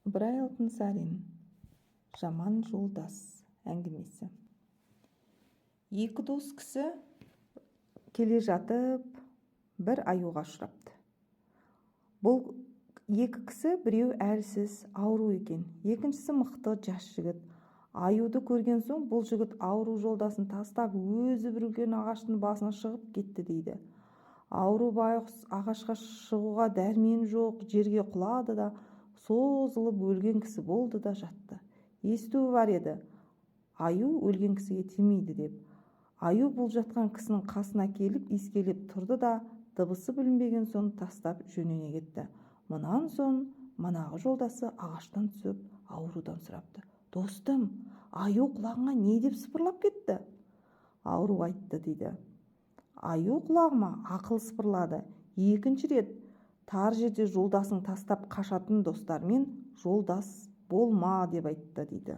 Ыбырай Алтынсарин «Жаман жолдас» әңгімесі. Екі дос кісі келе жатып бір аюға ұшырапты. Бұл екі кісі, біреу әлсіз, ауру екен, екіншісі мықты жас жігіт. Аюды көрген соң бұл жігіт ауру жолдасын тастап өзі бір үлкен ағаштың басына шығып кетті дейді. Ауру байғұс ағашқа шығуға дәрмен жоқ, жерге құлады да созылып өлген кісі болды да жатты. Естуі бар еді, аю өлген кісіге тимейді деп. Аю бұл жатқан кісінің қасына келіп искелеп тұрды да дыбысы білінбеген соң тастап жөніне кетті. Мұнан соң манағы жолдасы ағаштан түсіп аурудан сұрапты: «Достым, аю құлағыңа не деп сыпырлап кетті?» Ауру айтты дейді: «Аю құлағыма ақыл сыпырлады. Екінші рет тар жерде жолдасын тастап қашатын достармен жолдас болма» деп айтты дейді.